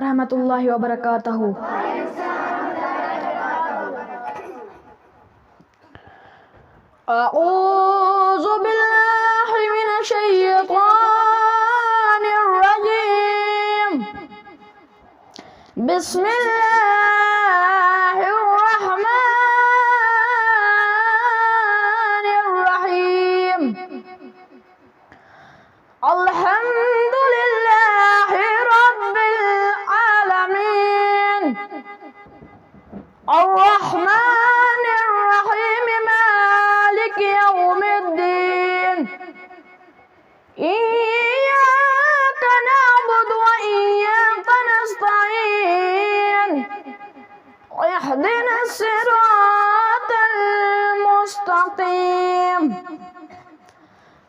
ورحمۃ اللہ وبرکاتہ. اعوذ باللہ من الشیطان الرجیم. بسم اللہ الرحمن الرحیم. الحمد للہ رب العالمین الرحمن الرحیم مالک یوم الدین. ایاک نعبد و ایاک نستعین. اہدنا الصراط المستقیم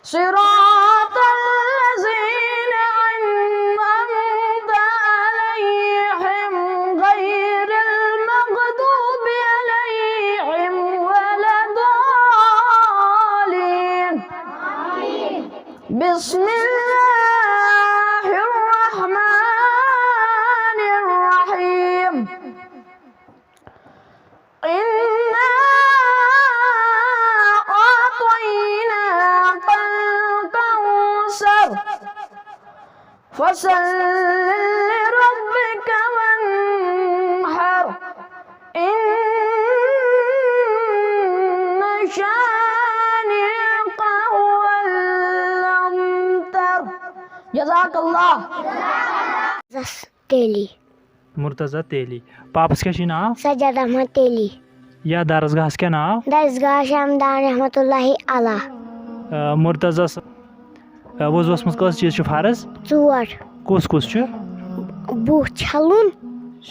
صراط الذین انعمت علیہم غیر المغضوب علیہم ولا الضالین. بسم اللہ الرحمن الرحیم. إنا أعطيناك الكوثر فصل لربك وانحر. إن شانئك هو الأبتر. جزاك الله. تیلی مرتضی تیلی. پاپس کیا چھ ناو؟ سجاد احمد تیلی. یا درسگاہس کیا ناو؟ درسگاہ شمدان رحمۃ اللہ علیہ. مرتضیس وضوس مز کس چیز چھ فرض؟ 4. کس کس چھ؟ بُہ چھلُن،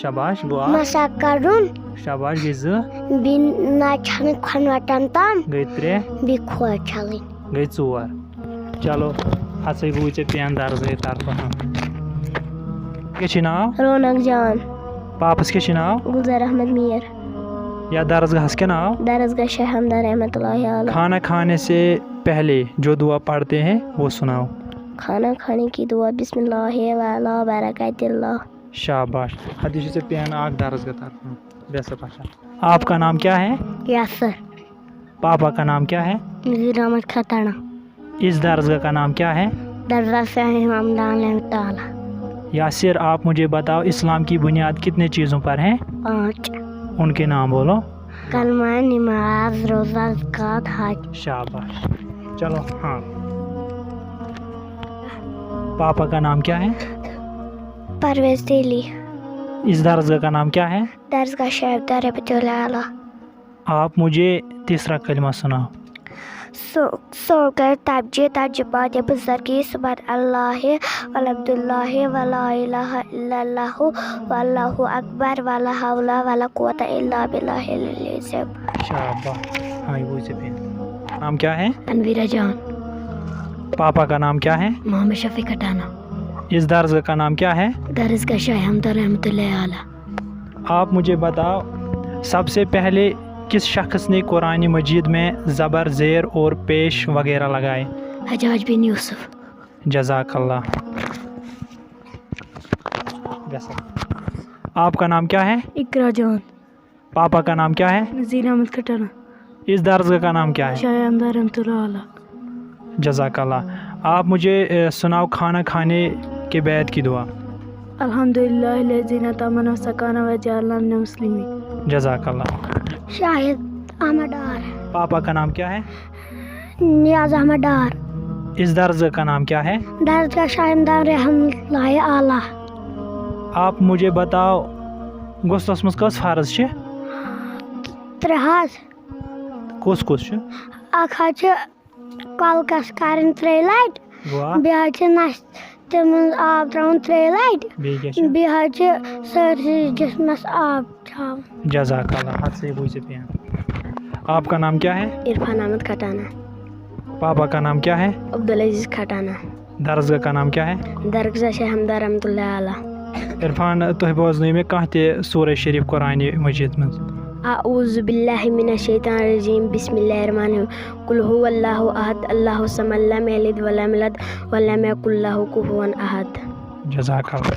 شاباش گو اکھ. مسا کڑُن، شاباش گٔے 2. بیٚیہِ نَہ چھلٕنۍ کھۄنوَٹن تام، گٔے 3. بیٚیہِ کھۄر چھلٕنۍ. گٔے 4. چلو ہسا بوٗ ژےٚ پٮ۪ن درسگاہہِ طرفہٕ. کیٛاہ چھی ناو؟ رونق جان. پاپس کیا چھ ناو؟ گلزار احمد میر. یا درسگاہس کیا ناو؟ درسگاہ شاہ ہمدان رحمۃ اللہ علیہ. کھانا کھانے سے پہلے جو دعا پڑھتے ہیں وہ سناؤ. کھانا کھانے کی دعا بسم اللہ وعلی برکات اللہ. شاباش. حدیث سے پین آگ درسگاہ طرف ویسا پاشا. آپ کا نام کیا ہے؟ یاسر. پاپا کا نام کیا ہے؟ نذیر احمد کھتانا. اس درسگاہ کا نام کیا ہے؟ درگاہ شاہ ہمدان رحمۃ اللہ. یاسر آپ مجھے بتاؤ اسلام کی بنیاد کتنے چیزوں پر ہیں؟ 5. ان کے نام بولو. کلمہ، نماز، روزہ، زکوٰۃ، حج. شاباش. چلو ہاں. پاپا کا نام کیا ہے؟ پرویز تیلی. اس درسگاہ کا نام کیا ہے؟ درسگاہ شاہ ہمدان رحمۃ اللہ علیہ. آپ مجھے تیسرا کلمہ سناؤ. سو کر تبجیح ترجمات بزرگی سبحان اللہ والحمد للہ ولا الہ الا اللہ واللہ اکبر ولا حول ولا قوت الا باللہ العلی العظیم. شاباش. ہاں وہ سے پین. نام کیا ہے؟ انویرا جان. پاپا کا نام کیا ہے؟ محمد شفیع کھٹانا. اس درسگاہ کا نام کیا ہے؟ درسگاہ شاہ ہمدان رحمۃ اللہ علیہ. آپ مجھے بتاؤ سب سے پہلے کس شخص نے قرآن مجید میں زبر، زیر اور پیش وغیرہ لگائے؟ حجاج بن یوسف. جزاک اللہ. آپ کا نام کیا ہے؟ اقرا جان. پاپا کا نام کیا ہے؟ نذیر احمد کھٹانا. اس درسگاہ کا نام کیا ہے؟ شاہ ہمدان رحمۃ اللہ علیہ. جزاک اللہ. آپ مجھے سناؤ کھانا کھانے کے بعد کی دعا. الحمدللہ الذی اطعمنا وسقانا وجعلنا من المسلمین. جزاک اللہ. شاہد احمد ڈار. پاپا کا نام کیا ہے؟ نیاز احمد ڈار. اس درسگاہ کا نام کیا ہے؟ درسگاہ شاہ ہمدان رحمۃ اللہ علیہ. آپ مجھے بتاؤ غسلس مز کس فرض چھ؟ 3. کس کس چھ؟ اکھ حظ چھِ کۄلکس کرٕنۍ 3 لٹہِ. گوا. بیٚیہِ حظ چھِ نش تِمن آب تراوُن 3 لٹہِ. بیٚیہِ کیٛاہ چھُ؟ بیٚیہِ حظ چھِ سٲرسٕے جسمس آب تراوُن. جزاک اللہ. حد سے بوجھ پین. آپ کا نام کیا ہے؟ عرفان احمد کھٹانا. پاپا کا نام کیا ہے؟ عبدالعزیز کھٹانا. درسگاہ کا نام کیا ہے؟ درگاہ شاہ ہمدان رحمۃ اللہ علیہ. عرفان تُہۍ بوزنٲیِو مےٚ کانٛہہ تہِ سورہ شریف قرآنِ مجیٖد منٛز. اعوذ باللہ من الشیطان الرجیم بسم اللہ الرحمن الرحیم قل هو اللہ احد اللہ الصمد لم یلد ولم یولد ولم یکن لہ کفوا احد. جزاک اللہ.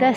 10